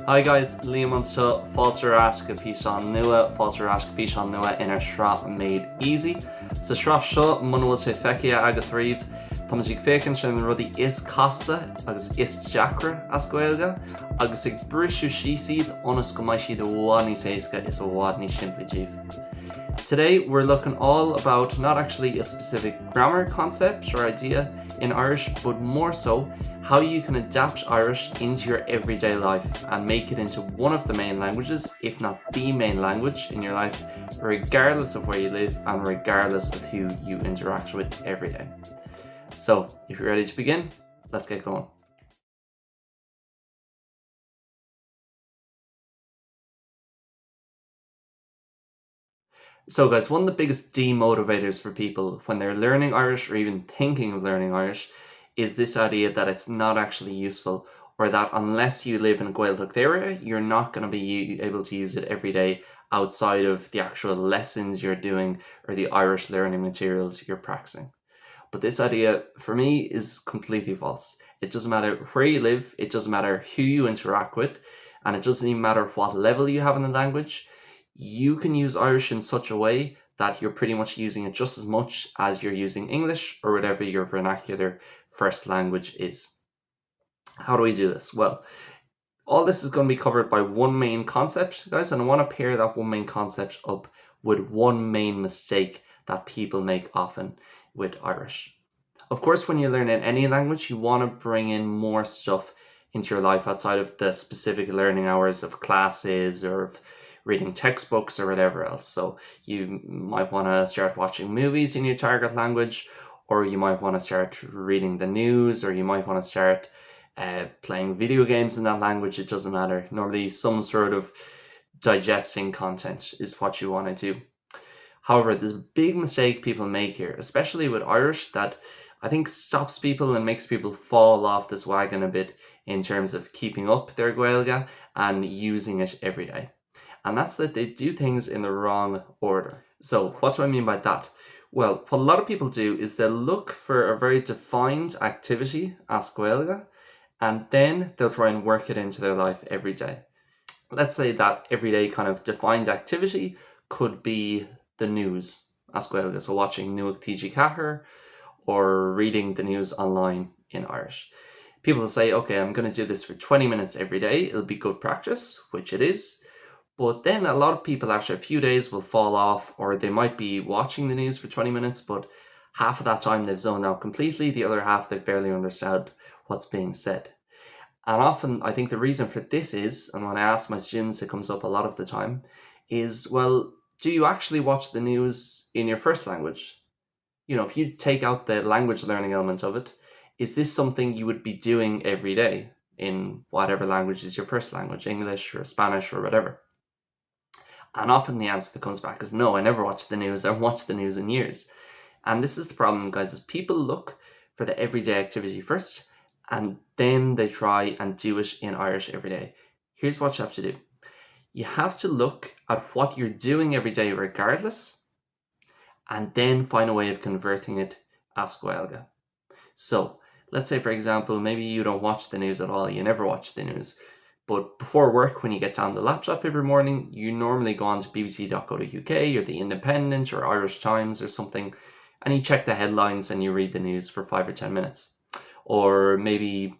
Hi guys, Liam on fáilte as go fhíseán nua, fáilte as go fhíseán nua inar shrá made easy. Sa shrá seo munúil sé feice agat riomh, tá ag fécinn sin rudí is casta agus is deacra as Ghaeilge, agus ag brisú siad ionas go mbeidh siad a bhád níos éasca is a bhád níos simplí díobh. Today we're looking all about not actually a specific grammar concept or idea in Irish, but more so how you can adapt Irish into your everyday life and make it into one of the main languages, if not the main language in your life, regardless of where you live and regardless of who you interact with every day. So if you're ready to begin, let's get going. So guys, one of the biggest demotivators for people when they're learning Irish or even thinking of learning Irish is this idea that it's not actually useful, or that unless you live in a Gaeilge area, you're not going to be able to use it every day outside of the actual lessons you're doing or the Irish learning materials you're practicing. But this idea for me is completely false. It doesn't matter where you live, it doesn't matter who you interact with, and it doesn't even matter what level you have in the language. You can use Irish in such a way that you're pretty much using it just as much as you're using English or whatever your vernacular first language is. How do we do this? Well, all this is going to be covered by one main concept, guys, and I want to pair that one main concept up with one main mistake that people make often with Irish. Of course, when you learn in any language, you want to bring in more stuff into your life outside of the specific learning hours of classes or of reading textbooks or whatever else. So you might want to start watching movies in your target language, or you might want to start reading the news, or you might want to start playing video games in that language. It doesn't matter. Normally some sort of digesting content is what you want to do. However, there's a big mistake people make here, especially with Irish, that I think stops people and makes people fall off this wagon a bit in terms of keeping up their Gaeilge and using it every day. And that's that they do things in the wrong order. So what do I mean by that? Well, what a lot of people do is they'll look for a very defined activity as Ghaeilge, and then they'll try and work it into their life every day. Let's say that everyday kind of defined activity could be the news as Ghaeilge, so watching Nuachtigi Cahir or reading the news online in Irish. People will say, okay, I'm going to do this for 20 minutes every day. It'll be good practice, which it is. But then a lot of people after a few days will fall off, or they might be watching the news for 20 minutes, but half of that time they've zoned out completely, the other half they've barely understood what's being said. And often I think the reason for this is, and when I ask my students it comes up a lot of the time, is, well, do you actually watch the news in your first language? You know, if you take out the language learning element of it, is this something you would be doing every day in whatever language is your first language, English or Spanish or whatever? And often the answer that comes back is no, I never watch the news. I haven't watched the news in years. And this is the problem, guys, is people look for the everyday activity first, and then they try and do it in Irish every day. Here's what you have to do. You have to look at what you're doing every day regardless, and then find a way of converting it as Ghaeilge. So let's say, for example, maybe you don't watch the news at all. You never watch the news. But before work, when you get down the laptop every morning, you normally go on to bbc.co.uk or The Independent or Irish Times or something, and you check the headlines and you read the news for 5 or 10 minutes. Or maybe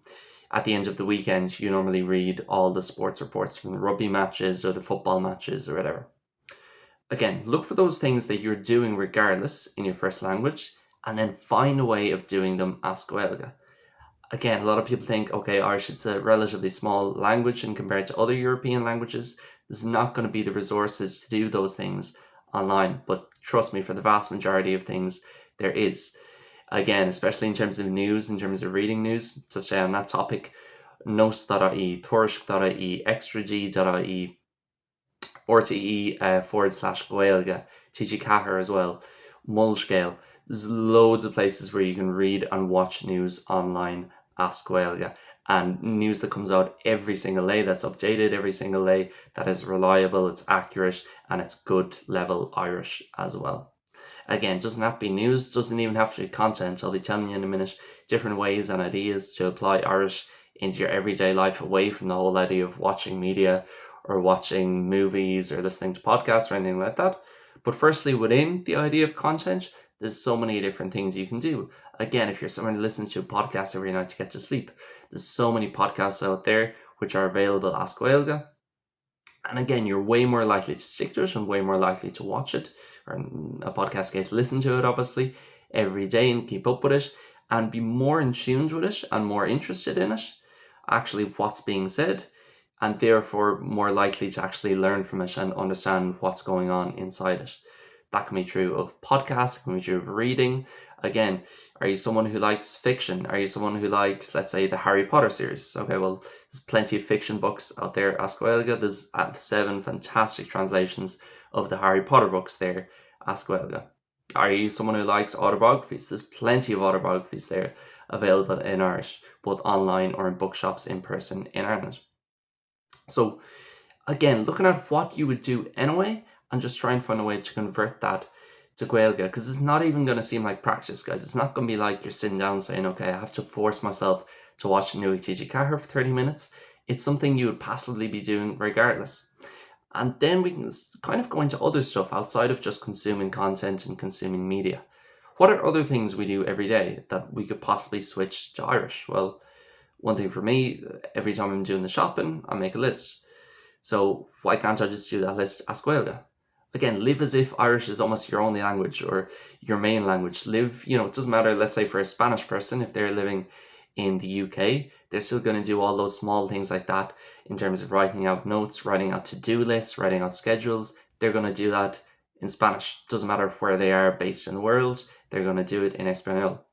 at the end of the weekend, you normally read all the sports reports from the rugby matches or the football matches or whatever. Again, look for those things that you're doing regardless in your first language, and then find a way of doing them as Ghaeilge. Again, a lot of people think, okay, Irish, it's a relatively small language, and compared to other European languages, there's not going to be the resources to do those things online. But trust me, for the vast majority of things, there is. Again, especially in terms of news, in terms of reading news, to stay on that topic, nos.ie, tuairisc.ie, extra.g.ie, orthu /Ghaeilge, TG Cahir as well, Mulshgale. There's loads of places where you can read and watch news online as Ghaeilge, and news that comes out every single day, that's updated every single day, that is reliable, it's accurate, and it's good level Irish as well. Again, it doesn't have to be news, doesn't even have to be content. I'll be telling you in a minute different ways and ideas to apply Irish into your everyday life, away from the whole idea of watching media or watching movies or listening to podcasts or anything like that. But firstly, within the idea of content, there's so many different things you can do. Again, if you're someone who listens to a podcast every night to get to sleep, there's so many podcasts out there which are available as Ghaeilge. And again, you're way more likely to stick to it and way more likely to watch it, or in a podcast case, listen to it, obviously, every day and keep up with it and be more in tune with it and more interested in it, actually what's being said, and therefore more likely to actually learn from it and understand what's going on inside it. That can be true of podcasts, it can be true of reading. Again, are you someone who likes fiction? Are you someone who likes, let's say, the Harry Potter series? Okay, well, there's plenty of fiction books out there as Ghaeilge. There's 7 fantastic translations of the Harry Potter books there as Ghaeilge. Are you someone who likes autobiographies? There's plenty of autobiographies there available in Irish, both online or in bookshops in person in Ireland. So again, looking at what you would do anyway and just try and find a way to convert that to Ghaeilge, because it's not even going to seem like practice, guys. It's not going to be like you're sitting down saying, okay, I have to force myself to watch Nui TG Cahir for 30 minutes. It's something you would passively be doing regardless. And then we can kind of go into other stuff outside of just consuming content and consuming media. What are other things we do every day that we could possibly switch to Irish? Well, one thing for me, every time I'm doing the shopping, I make a list. So why can't I just do that list as Ghaeilge? Again, live as if Irish is almost your only language or your main language. Live, it doesn't matter, let's say for a Spanish person, if they're living in the UK, they're still going to do all those small things like that in terms of writing out notes, writing out to-do lists, writing out schedules. They're going to do that in Spanish. Doesn't matter where they are based in the world, they're going to do it in Espanol.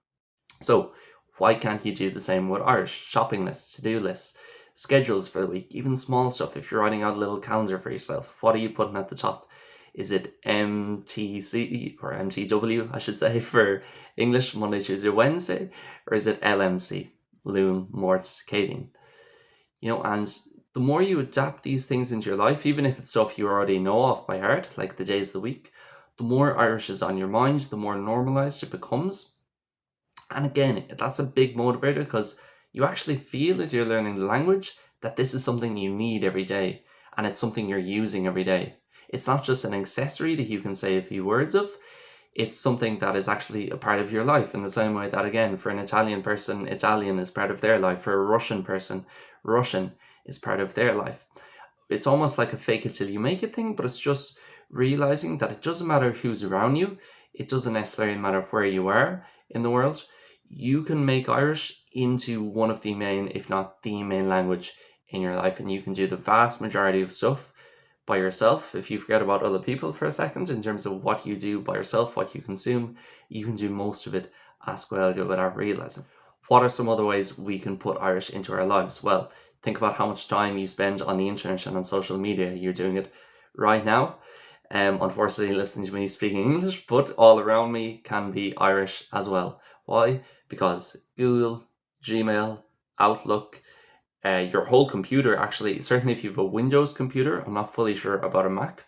So why can't you do the same with Irish? Shopping lists, to-do lists, schedules for the week, even small stuff. If you're writing out a little calendar for yourself, what are you putting at the top? Is it MTC or MTW, I should say, for English, Monday, Tuesday, Wednesday? Or is it LMC, Loon, Mort, Cadian? And the more you adapt these things into your life, even if it's stuff you already know off by heart, like the days of the week, the more Irish is on your mind, the more normalized it becomes. And again, that's a big motivator because you actually feel as you're learning the language that this is something you need every day and it's something you're using every day. It's not just an accessory that you can say a few words of. It's something that is actually a part of your life, in the same way that, again, for an Italian person, Italian is part of their life. For a Russian person, Russian is part of their life. It's almost like a fake it till you make it thing, but it's just realizing that it doesn't matter who's around you. It doesn't necessarily matter where you are in the world. You can make Irish into one of the main, if not the main language in your life, and you can do the vast majority of stuff by yourself. If you forget about other people for a second, in terms of what you do by yourself, what you consume, you can do most of it as Ghaeilge without realizing. What are some other ways we can put Irish into our lives? Well, think about how much time you spend on the internet and on social media. You're doing it right now. Unfortunately, listening to me speaking English, but all around me can be Irish as well. Why? Because Google, Gmail, Outlook, your whole computer, actually, certainly if you have a Windows computer, I'm not fully sure about a Mac,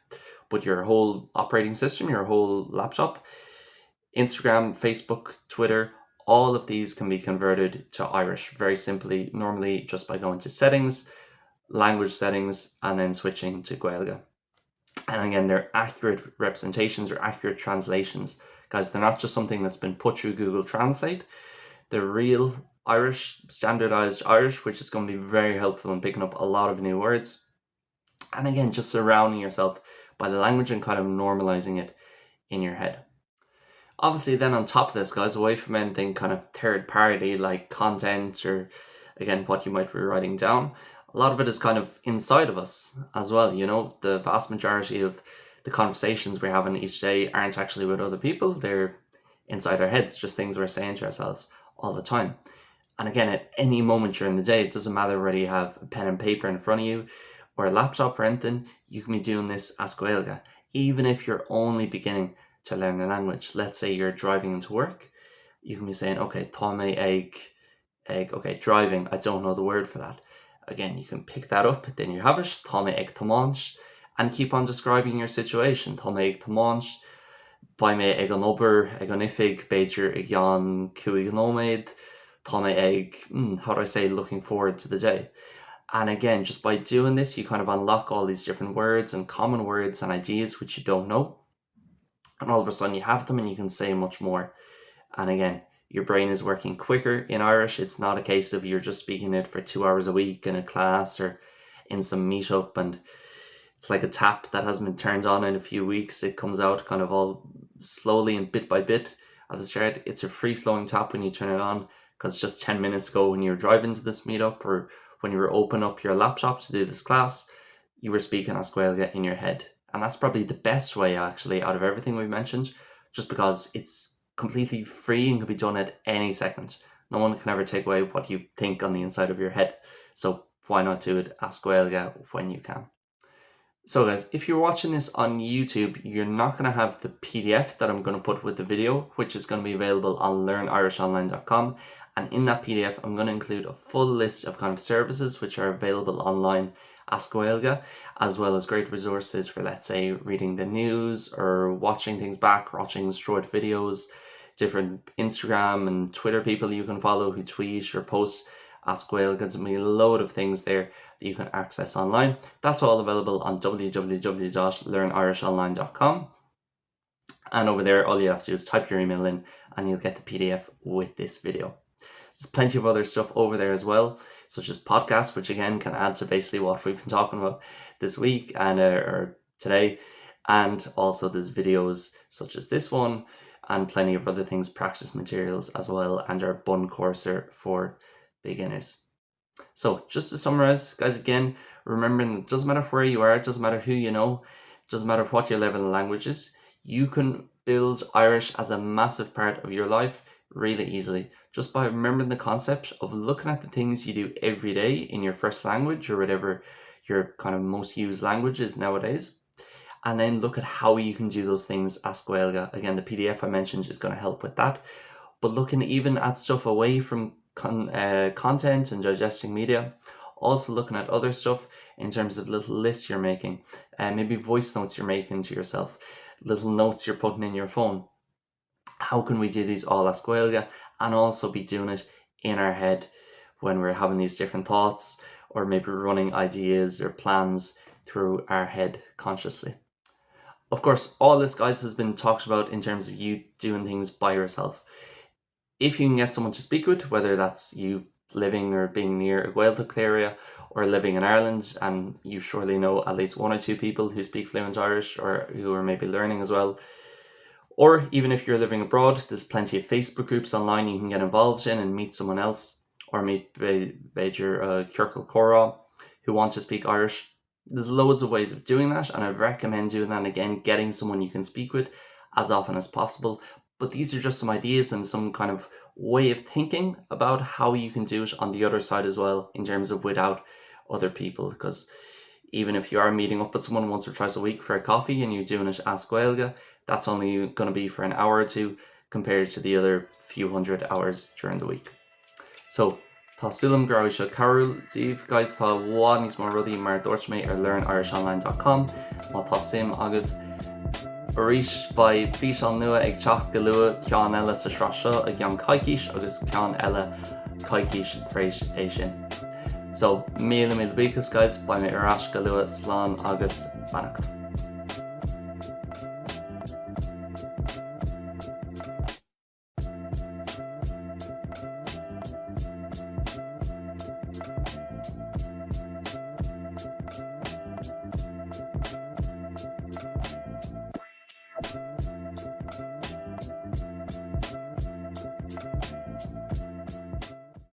but your whole operating system, your whole laptop, Instagram, Facebook, Twitter, all of these can be converted to Irish very simply, normally just by going to settings, language settings, and then switching to Ghaeilge. And again, they're accurate representations or accurate translations. Guys, they're not just something that's been put through Google Translate. They're real Irish, standardized Irish, which is going to be very helpful in picking up a lot of new words. And again, just surrounding yourself by the language and kind of normalizing it in your head. Obviously, then on top of this, guys, away from anything kind of third party like content or, again, what you might be writing down, a lot of it is kind of inside of us as well. The vast majority of the conversations we're having each day aren't actually with other people. They're inside our heads, just things we're saying to ourselves all the time. And again, at any moment during the day, it doesn't matter whether you have a pen and paper in front of you or a laptop or anything, you can be doing this as Ghaeilge. Even if you're only beginning to learn the language. Let's say you're driving into work, you can be saying, okay, tá mé ag, okay, driving, I don't know the word for that. Again, you can pick that up, then you have it, tá mé ag tamáint, and keep on describing your situation. Tá mé ag tamáint, ba mé ag an obair, ag an ifig, beidir ag an 5 nóiméad, chónaí ag, how do I say, looking forward to the day. And again, just by doing this, you kind of unlock all these different words and common words and ideas which you don't know. And all of a sudden you have them and you can say much more. And again, your brain is working quicker in Irish. It's not a case of you're just speaking it for 2 hours a week in a class or in some meetup and it's like a tap that hasn't been turned on in a few weeks. It comes out kind of all slowly and bit by bit at the start. It's a free-flowing tap when you turn it on, because just 10 minutes ago when you were driving to this meetup or when you were opening up your laptop to do this class, you were speaking as Gaeilge in your head. And that's probably the best way actually out of everything we've mentioned, just because it's completely free and can be done at any second. No one can ever take away what you think on the inside of your head. So why not do it as Gaeilge when you can? So guys, if you're watching this on YouTube, you're not going to have the PDF that I'm going to put with the video, which is going to be available on learnirishonline.com. And in that PDF, I'm going to include a full list of kind of services which are available online as Gaeilge, as well as great resources for, let's say, reading the news or watching things back, watching short videos, different Instagram and Twitter people you can follow who tweet or post as Gaeilge. There's going to be a load of things there that you can access online. That's all available on www.learnirishonline.com. And over there, all you have to do is type your email in and you'll get the PDF with this video. There's plenty of other stuff over there as well, such as podcasts, which again can add to basically what we've been talking about this week and or today. And also there's videos such as this one and plenty of other things, practice materials as well, and our bun courser for beginners. So just to summarize, guys, again, remembering it doesn't matter where you are, it doesn't matter who you know, it doesn't matter what your level of language is, you can build Irish as a massive part of your life really easily, just by remembering the concept of looking at the things you do every day in your first language or whatever your kind of most used language is nowadays, and then look at how you can do those things as Gaeilge. Again, the PDF I mentioned is going to help with that, but looking even at stuff away from content and digesting media, also looking at other stuff in terms of little lists you're making, maybe voice notes you're making to yourself, little notes you're putting in your phone. How can we do these all as Gaeilge and also be doing it in our head when we're having these different thoughts or maybe running ideas or plans through our head consciously? Of course, all this, guys, has been talked about in terms of you doing things by yourself. If you can get someone to speak with, whether that's you living or being near a Gaeltacht area or living in Ireland, and you surely know at least 1 or 2 people who speak fluent Irish or who are maybe learning as well. Or even if you're living abroad, there's plenty of Facebook groups online you can get involved in and meet someone else, or meet Féidir Circle Cora who want to speak Irish. There's loads of ways of doing that, and I'd recommend doing that, and again, getting someone you can speak with as often as possible. But these are just some ideas and some kind of way of thinking about how you can do it on the other side as well, in terms of without other people. Because even if you are meeting up with someone once or twice a week for a coffee and you're doing it as Gaeilge, that's only going to be for an hour or two compared to the other few hundred hours during the week. So, tá sulam gur raibh seo carúil díobh, guys, tá bhád níos mó rudaí mar dúirt mé ar learnirishonline.com, má tá sim agah arís ba fhíseán nua ag teach go luath ceann eile sa srá seo ag an caiiciis agus ceann eile caiiciis tar éis é sin. So, míle bíchas, guys, ba mé ar ais go luath slán agus bannacht.